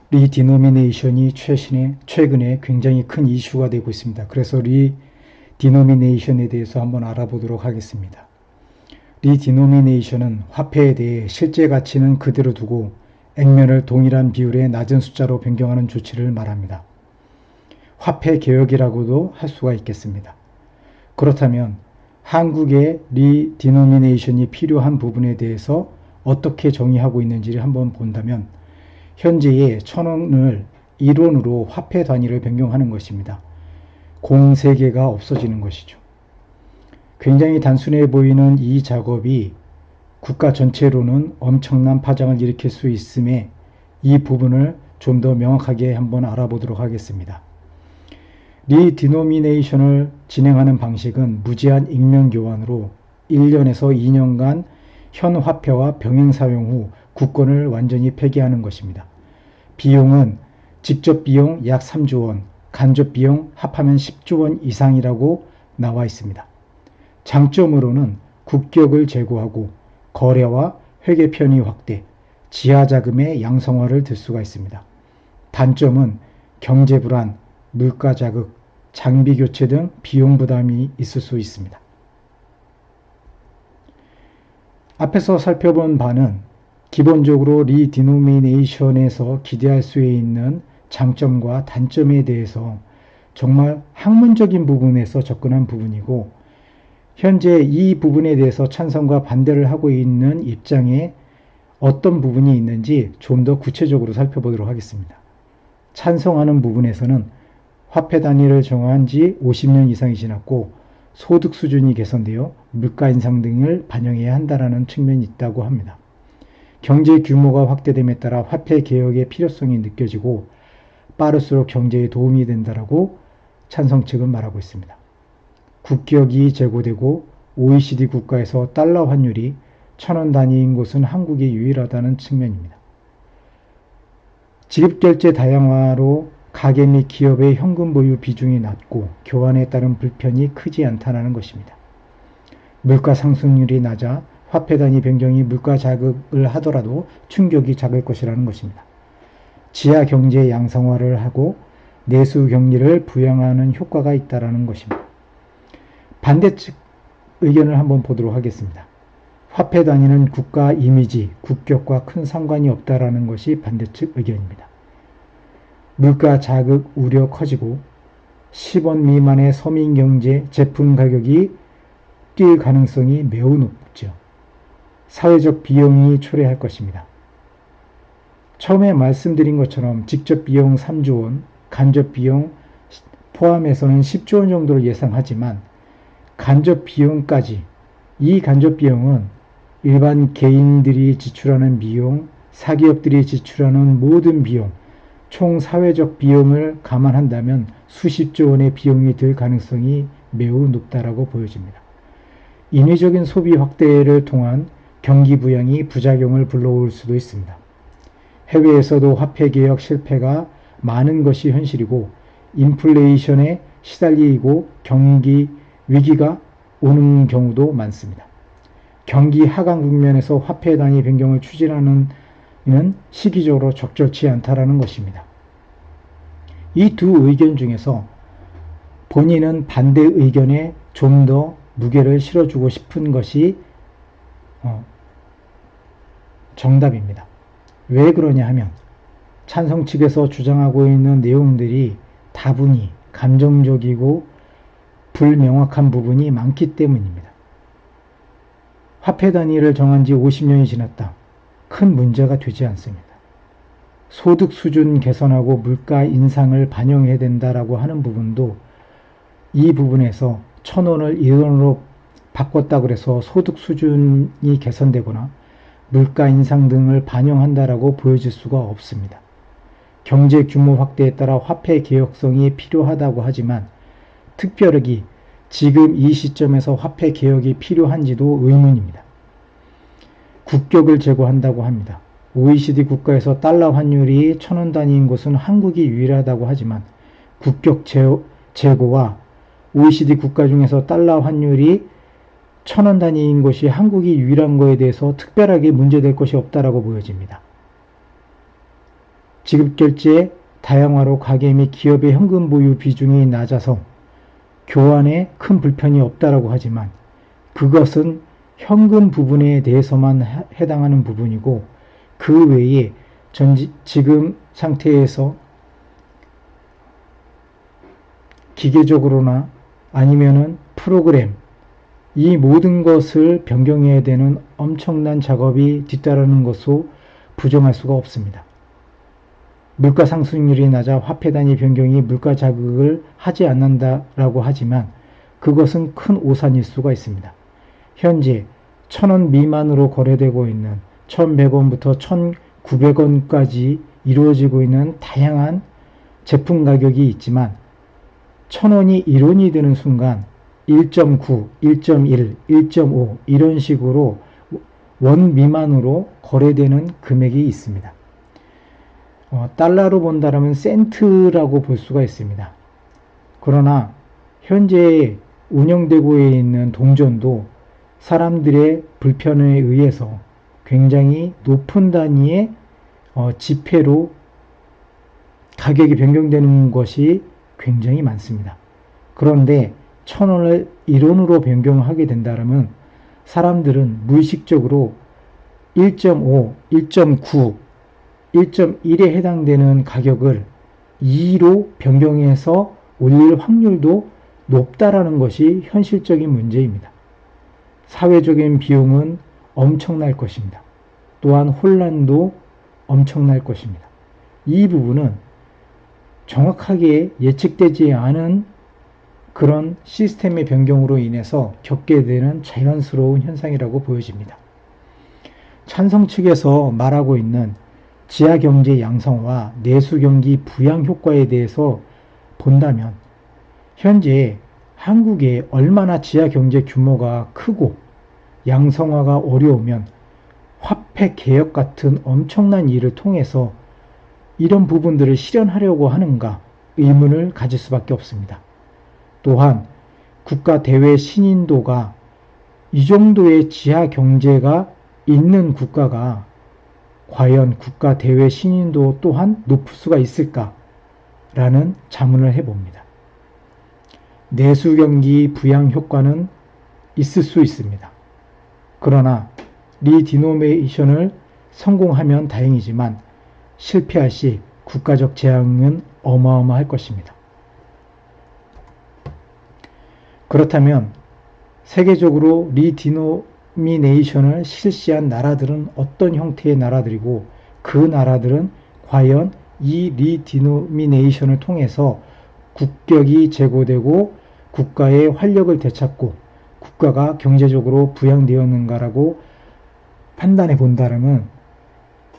리디노미네이션이 최근에 굉장히 큰 이슈가 되고 있습니다. 그래서 리디노미네이션에 대해서 한번 알아보도록 하겠습니다. 리디노미네이션은 화폐에 대해 실제 가치는 그대로 두고 액면을 동일한 비율의 낮은 숫자로 변경하는 조치를 말합니다. 화폐 개혁이라고도 할 수가 있겠습니다. 그렇다면 한국의 리디노미네이션이 필요한 부분에 대해서 어떻게 정의하고 있는지를 한번 본다면 현재의 1,000원을 1원으로 화폐 단위를 변경하는 것입니다. 공 3개가 없어지는 것이죠. 굉장히 단순해 보이는 이 작업이 국가 전체로는 엄청난 파장을 일으킬 수 있음에 이 부분을 좀 더 명확하게 한번 알아보도록 하겠습니다. 리디노미네이션을 진행하는 방식은 무제한 익명 교환으로 1년에서 2년간 현 화폐와 병행 사용 후 국권을 완전히 폐기하는 것입니다. 비용은 직접 비용 약 3조 원, 간접 비용 합하면 10조 원 이상이라고 나와 있습니다. 장점으로는 국격을 제고하고 거래와 회계 편의 확대, 지하 자금의 양성화를 들 수가 있습니다. 단점은 경제 불안, 물가 자극, 장비 교체 등 비용 부담이 있을 수 있습니다. 앞에서 살펴본 바는 기본적으로 리디노미네이션에서 기대할 수 있는 장점과 단점에 대해서 정말 학문적인 부분에서 접근한 부분이고, 현재 이 부분에 대해서 찬성과 반대를 하고 있는 입장에 어떤 부분이 있는지 좀 더 구체적으로 살펴보도록 하겠습니다. 찬성하는 부분에서는 화폐 단위를 정한 지 50년 이상이 지났고 소득 수준이 개선되어 물가 인상 등을 반영해야 한다는 측면이 있다고 합니다. 경제 규모가 확대됨에 따라 화폐 개혁의 필요성이 느껴지고 빠를수록 경제에 도움이 된다라고 찬성 측은 말하고 있습니다. 국격이 제고되고 OECD 국가에서 달러 환율이 1,000원 단위인 곳은 한국이 유일하다는 측면입니다. 지급결제 다양화로 가계 및 기업의 현금 보유 비중이 낮고 교환에 따른 불편이 크지 않다는 것입니다. 물가 상승률이 낮아 화폐 단위 변경이 물가 자극을 하더라도 충격이 작을 것이라는 것입니다. 지하 경제 양성화를 하고 내수 경리를 부양하는 효과가 있다는 것입니다. 반대측 의견을 한번 보도록 하겠습니다. 화폐 단위는 국가 이미지, 국격과 큰 상관이 없다라는 것이 반대측 의견입니다. 물가 자극 우려 커지고 10원 미만의 서민 경제 제품 가격이 뛸 가능성이 매우 높죠. 사회적 비용이 초래할 것입니다. 처음에 말씀드린 것처럼 직접 비용 3조 원, 간접 비용 포함해서는 10조 원 정도를 예상하지만 간접 비용까지, 이 간접 비용은 일반 개인들이 지출하는 비용, 사기업들이 지출하는 모든 비용, 총 사회적 비용을 감안한다면 수십조 원의 비용이 들 가능성이 매우 높다라고 보여집니다. 인위적인 소비 확대를 통한 경기 부양이 부작용을 불러올 수도 있습니다. 해외에서도 화폐 개혁 실패가 많은 것이 현실이고 인플레이션에 시달리고 경기 위기가 오는 경우도 많습니다. 경기 하강 국면에서 화폐 단위 변경을 추진하는 시기적으로 적절치 않다라는 것입니다. 이 두 의견 중에서 본인은 반대 의견에 좀 더 무게를 실어주고 싶은 것이 정답입니다. 왜 그러냐 하면 찬성 측에서 주장하고 있는 내용들이 다분히 감정적이고 불명확한 부분이 많기 때문입니다. 화폐 단위를 정한 지 50년이 지났다. 큰 문제가 되지 않습니다. 소득 수준 개선하고 물가 인상을 반영해야 된다라고 하는 부분도 이 부분에서 1,000원을 1원으로 바꿨다 그래서 소득 수준이 개선되거나 물가 인상 등을 반영한다라고 보여질 수가 없습니다. 경제 규모 확대에 따라 화폐 개혁성이 필요하다고 하지만 특별히 지금 이 시점에서 화폐 개혁이 필요한지도 의문입니다. 국격을 제고한다고 합니다. OECD 국가에서 달러 환율이 1,000원 단위인 곳은 한국이 유일하다고 하지만 국격 제고와 OECD 국가 중에서 달러 환율이 1,000원 단위인 것이 한국이 유일한 것에 대해서 특별하게 문제될 것이 없다라고 보여집니다. 지급결제 다양화로 가계 및 기업의 현금 보유 비중이 낮아서 교환에 큰 불편이 없다라고 하지만 그것은 현금 부분에 대해서만 해당하는 부분이고 그 외에 지금 상태에서 기계적으로나 아니면은 프로그램 이 모든 것을 변경해야 되는 엄청난 작업이 뒤따르는 것으로 부정할 수가 없습니다. 물가 상승률이 낮아 화폐 단위 변경이 물가 자극을 하지 않는다라고 하지만 그것은 큰 오산일 수가 있습니다. 현재 1,000원 미만으로 거래되고 있는 1,100원부터 1,900원까지 이루어지고 있는 다양한 제품 가격이 있지만 1,000원이 1원이 되는 순간 1.9, 1.1, 1.5 이런 식으로 원 미만으로 거래되는 금액이 있습니다. 달러로 본다면 센트라고 볼 수가 있습니다. 그러나 현재 운영되고 있는 동전도 사람들의 불편에 의해서 굉장히 높은 단위의 지폐로 가격이 변경되는 것이 굉장히 많습니다. 그런데 1,000원을 1원으로 변경하게 된다면 사람들은 무의식적으로 1.5, 1.9, 1.1에 해당되는 가격을 2로 변경해서 올릴 확률도 높다라는 것이 현실적인 문제입니다. 사회적인 비용은 엄청날 것입니다. 또한 혼란도 엄청날 것입니다. 이 부분은 정확하게 예측되지 않은 그런 시스템의 변경으로 인해서 겪게 되는 자연스러운 현상이라고 보여집니다. 찬성 측에서 말하고 있는 지하경제 양성화, 내수경기 부양 효과에 대해서 본다면 현재 한국에 얼마나 지하경제 규모가 크고 양성화가 어려우면 화폐 개혁 같은 엄청난 일을 통해서 이런 부분들을 실현하려고 하는가 의문을 가질 수밖에 없습니다. 또한 국가 대외 신인도가 이 정도의 지하경제가 있는 국가가 과연 국가 대외 신인도 또한 높을 수가 있을까라는 자문을 해봅니다. 내수경기 부양 효과는 있을 수 있습니다. 그러나 리디노메이션을 성공하면 다행이지만 실패할 시 국가적 재앙은 어마어마할 것입니다. 그렇다면 세계적으로 리디노미네이션을 실시한 나라들은 어떤 형태의 나라들이고 그 나라들은 과연 이 리디노미네이션을 통해서 국격이 제고되고 국가의 활력을 되찾고 국가가 경제적으로 부양되었는가라고 판단해 본다면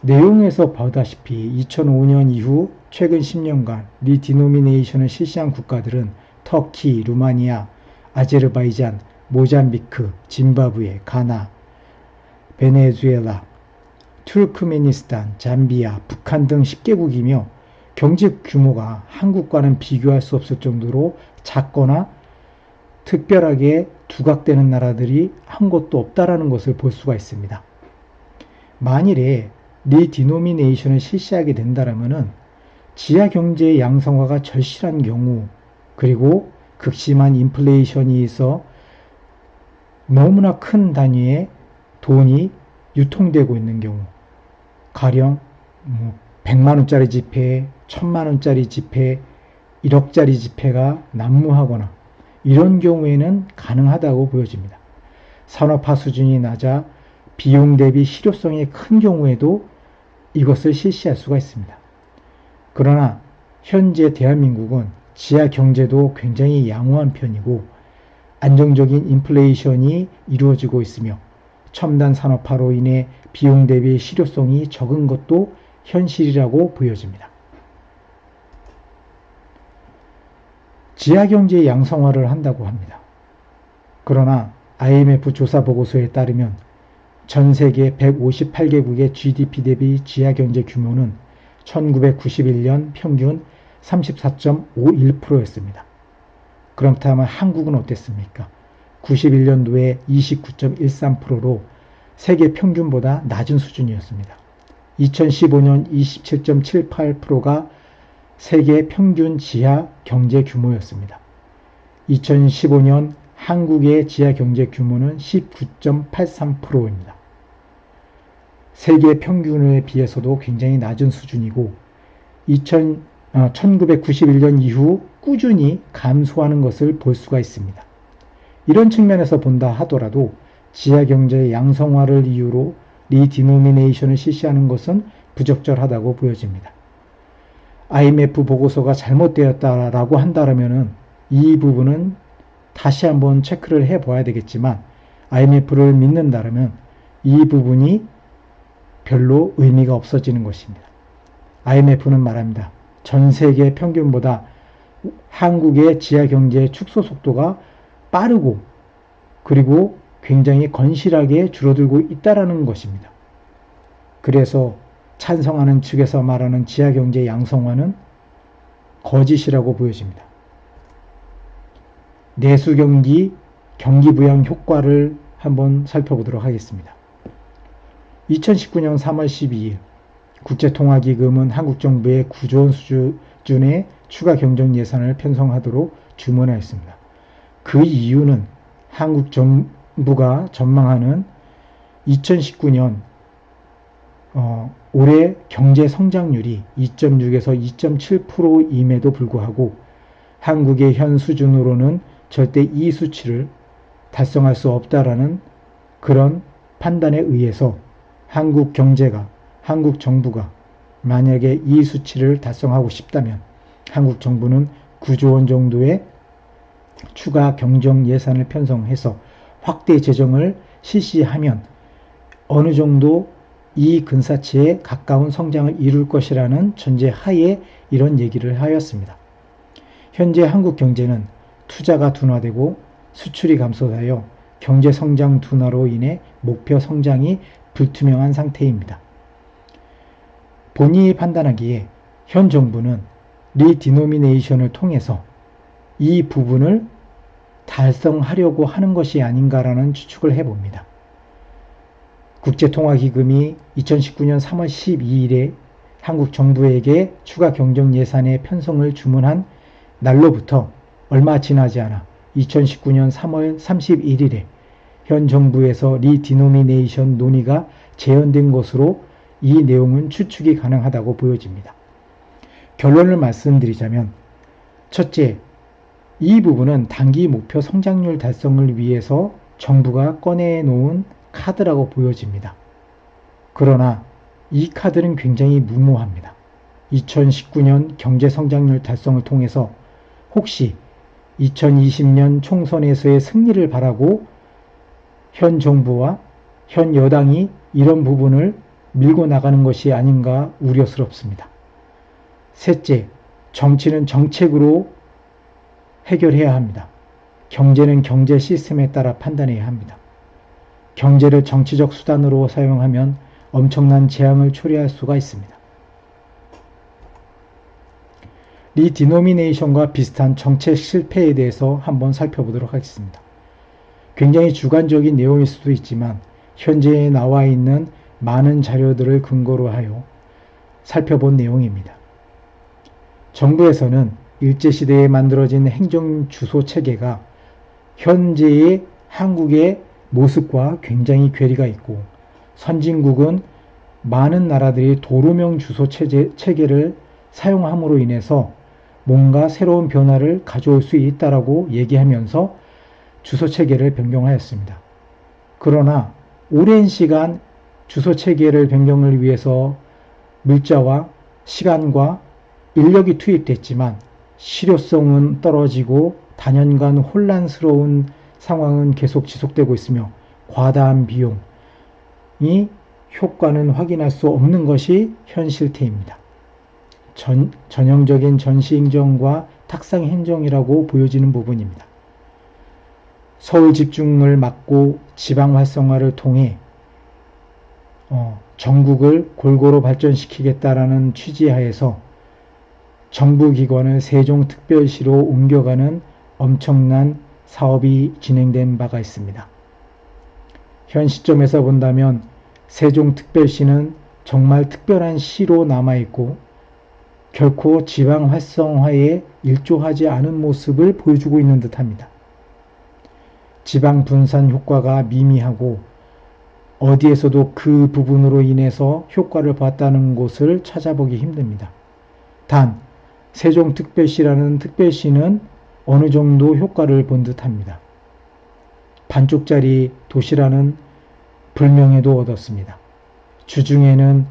내용에서 보다시피 2005년 이후 최근 10년간 리디노미네이션을 실시한 국가들은 터키, 루마니아, 아제르바이잔, 모잠비크, 짐바브웨, 가나, 베네수엘라, 투르크메니스탄, 잠비아, 북한 등 10개국이며 경제 규모가 한국과는 비교할 수 없을 정도로 작거나 특별하게 두각되는 나라들이 한 곳도 없다라는 것을 볼 수가 있습니다. 만일에 리디노미네이션을 실시하게 된다면 지하경제 양성화가 절실한 경우 그리고 극심한 인플레이션이 있어 너무나 큰 단위의 돈이 유통되고 있는 경우 가령 100만원짜리 지폐, 1000만원짜리 지폐, 1억짜리 지폐가 난무하거나 이런 경우에는 가능하다고 보여집니다. 산업화 수준이 낮아 비용 대비 실효성이 큰 경우에도 이것을 실시할 수가 있습니다. 그러나 현재 대한민국은 지하 경제도 굉장히 양호한 편이고 안정적인 인플레이션이 이루어지고 있으며 첨단 산업화로 인해 비용 대비 실효성이 적은 것도 현실이라고 보여집니다. 지하경제 양성화를 한다고 합니다. 그러나 IMF 조사 보고서에 따르면 전 세계 158개국의 GDP 대비 지하경제 규모는 1991년 평균 34.51%였습니다. 그렇다면 한국은 어땠습니까? 91년도에 29.13%로 세계 평균보다 낮은 수준이었습니다. 2015년 27.78%가 세계 평균 지하 경제 규모였습니다. 2015년 한국의 지하 경제 규모는 19.83%입니다. 세계 평균에 비해서도 굉장히 낮은 수준이고 1991년 이후 꾸준히 감소하는 것을 볼 수가 있습니다. 이런 측면에서 본다 하더라도 지하경제의 양성화를 이유로 리디노미네이션을 실시하는 것은 부적절하다고 보여집니다. IMF 보고서가 잘못되었다라고 한다면 이 부분은 다시 한번 체크를 해봐야 되겠지만 IMF를 믿는다면 이 부분이 별로 의미가 없어지는 것입니다. IMF는 말합니다. 전 세계 평균보다 한국의 지하경제의 축소 속도가 빠르고 그리고 굉장히 건실하게 줄어들고 있다는 것입니다. 그래서 찬성하는 측에서 말하는 지하경제 양성화는 거짓이라고 보여집니다. 내수경기, 경기부양 효과를 한번 살펴보도록 하겠습니다. 2019년 3월 12일 국제통화기금은 한국정부의 9조 원 수준의 추가 경정 예산을 편성하도록 주문하였습니다. 그 이유는 한국 정부가 전망하는 2019년 올해 경제 성장률이 2.6에서 2.7%임에도 불구하고 한국의 현 수준으로는 절대 이 수치를 달성할 수 없다라는 그런 판단에 의해서 한국 경제가, 한국 정부가 만약에 이 수치를 달성하고 싶다면 한국 정부는 9조 원 정도의 추가 경정 예산을 편성해서 확대 재정을 실시하면 어느 정도 이 근사치에 가까운 성장을 이룰 것이라는 전제 하에 이런 얘기를 하였습니다. 현재 한국 경제는 투자가 둔화되고 수출이 감소하여 경제 성장 둔화로 인해 목표 성장이 불투명한 상태입니다. 본인이 판단하기에 현 정부는 리디노미네이션을 통해서 이 부분을 달성하려고 하는 것이 아닌가라는 추측을 해봅니다. 국제통화기금이 2019년 3월 12일에 한국 정부에게 추가 경정 예산의 편성을 주문한 날로부터 얼마 지나지 않아 2019년 3월 31일에 현 정부에서 리디노미네이션 논의가 재현된 것으로 이 내용은 추측이 가능하다고 보여집니다. 결론을 말씀드리자면 첫째, 이 부분은 단기 목표 성장률 달성을 위해서 정부가 꺼내놓은 카드라고 보여집니다. 그러나 이 카드는 굉장히 무모합니다. 2019년 경제 성장률 달성을 통해서 혹시 2020년 총선에서의 승리를 바라고 현 정부와 현 여당이 이런 부분을 밀고 나가는 것이 아닌가 우려스럽습니다. 셋째, 정치는 정책으로 해결해야 합니다. 경제는 경제 시스템에 따라 판단해야 합니다. 경제를 정치적 수단으로 사용하면 엄청난 재앙을 초래할 수가 있습니다. 리디노미네이션과 비슷한 정책 실패에 대해서 한번 살펴보도록 하겠습니다. 굉장히 주관적인 내용일 수도 있지만 현재 나와 있는 많은 자료들을 근거로 하여 살펴본 내용입니다. 정부에서는 일제시대에 만들어진 행정주소 체계가 현재의 한국의 모습과 굉장히 괴리가 있고 선진국은 많은 나라들이 도로명 주소 체계를 사용함으로 인해서 뭔가 새로운 변화를 가져올 수 있다라고 얘기하면서 주소 체계를 변경하였습니다. 그러나 오랜 시간 주소 체계를 변경을 위해서 물자와 시간과 인력이 투입됐지만 실효성은 떨어지고 단연간 혼란스러운 상황은 계속 지속되고 있으며 과다한 비용이 효과는 확인할 수 없는 것이 현 실태입니다. 전형적인 전시행정과 탁상행정이라고 보여지는 부분입니다. 서울 집중을 막고 지방 활성화를 통해 전국을 골고루 발전시키겠다라는 취지하에서 정부기관을 세종특별시로 옮겨가는 엄청난 사업이 진행된 바가 있습니다. 현 시점에서 본다면 세종특별시는 정말 특별한 시로 남아있고 결코 지방 활성화에 일조하지 않은 모습을 보여주고 있는 듯합니다. 지방 분산 효과가 미미하고 어디에서도 그 부분으로 인해서 효과를 봤다는 곳을 찾아보기 힘듭니다. 단 세종특별시라는 특별시는 어느 정도 효과를 본 듯합니다. 반쪽짜리 도시라는 불명예도 얻었습니다. 주중에는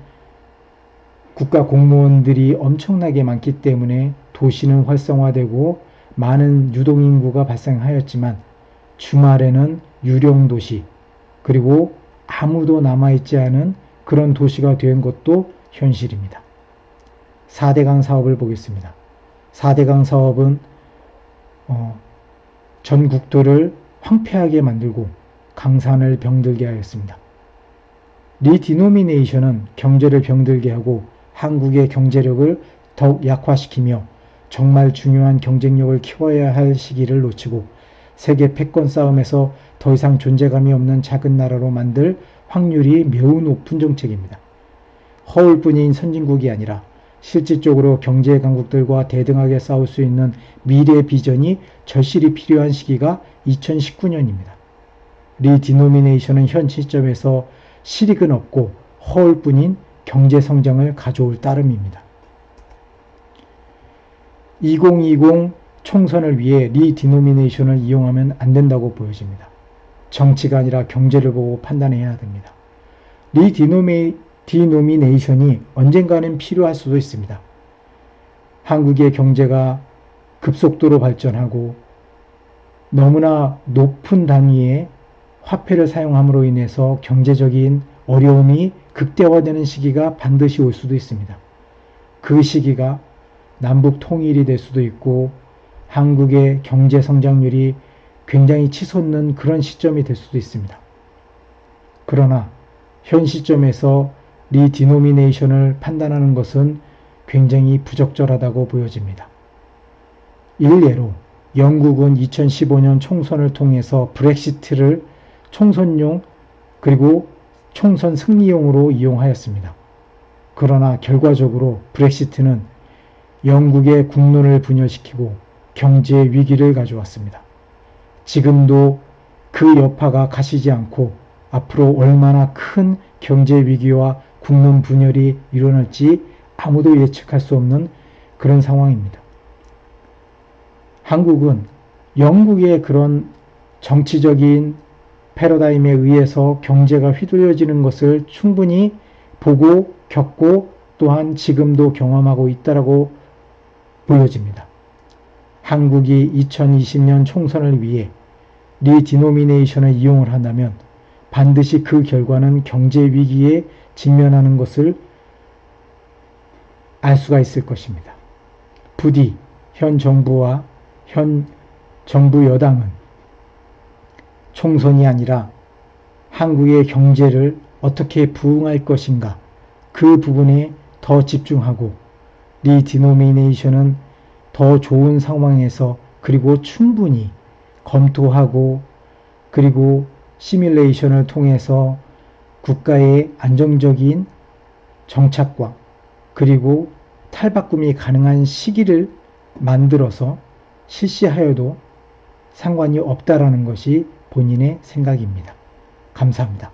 국가 공무원들이 엄청나게 많기 때문에 도시는 활성화되고 많은 유동인구가 발생하였지만 주말에는 유령도시 그리고 아무도 남아있지 않은 그런 도시가 된 것도 현실입니다. 4대강 사업을 보겠습니다. 4대강 사업은 전 국토를 황폐하게 만들고 강산을 병들게 하였습니다. 리디노미네이션은 경제를 병들게 하고 한국의 경제력을 더욱 약화시키며 정말 중요한 경쟁력을 키워야 할 시기를 놓치고 세계 패권 싸움에서 더 이상 존재감이 없는 작은 나라로 만들 확률이 매우 높은 정책입니다. 허울뿐인 선진국이 아니라 실질적으로 경제 강국들과 대등하게 싸울 수 있는 미래 비전이 절실히 필요한 시기가 2019년입니다. 리디노미네이션은 현 시점에서 실익은 없고 허울뿐인 경제 성장을 가져올 따름입니다. 2020 총선을 위해 리디노미네이션을 이용하면 안 된다고 보여집니다. 정치가 아니라 경제를 보고 판단해야 됩니다. 리디노미네이션이 언젠가는 필요할 수도 있습니다. 한국의 경제가 급속도로 발전하고 너무나 높은 단위의 화폐를 사용함으로 인해서 경제적인 어려움이 극대화되는 시기가 반드시 올 수도 있습니다. 그 시기가 남북 통일이 될 수도 있고 한국의 경제 성장률이 굉장히 치솟는 그런 시점이 될 수도 있습니다. 그러나 현 시점에서 리디노미네이션을 판단하는 것은 굉장히 부적절하다고 보여집니다. 일례로 영국은 2015년 총선을 통해서 브렉시트를 총선용 그리고 총선 승리용으로 이용하였습니다. 그러나 결과적으로 브렉시트는 영국의 국론을 분열시키고 경제 위기를 가져왔습니다. 지금도 그 여파가 가시지 않고 앞으로 얼마나 큰 경제 위기와 국론 분열이 일어날지 아무도 예측할 수 없는 그런 상황입니다. 한국은 영국의 그런 정치적인 패러다임에 의해서 경제가 휘둘려지는 것을 충분히 보고 겪고 또한 지금도 경험하고 있다고 보여집니다. 한국이 2020년 총선을 위해 리디노미네이션을 이용을 한다면 반드시 그 결과는 경제 위기에 직면하는 것을 알 수가 있을 것입니다. 부디 현 정부와 현 정부 여당은 총선이 아니라 한국의 경제를 어떻게 부흥할 것인가 그 부분에 더 집중하고 리디노미네이션은 더 좋은 상황에서 그리고 충분히 검토하고 그리고 시뮬레이션을 통해서 국가의 안정적인 정착과 그리고 탈바꿈이 가능한 시기를 만들어서 실시하여도 상관이 없다라는 것이 본인의 생각입니다. 감사합니다.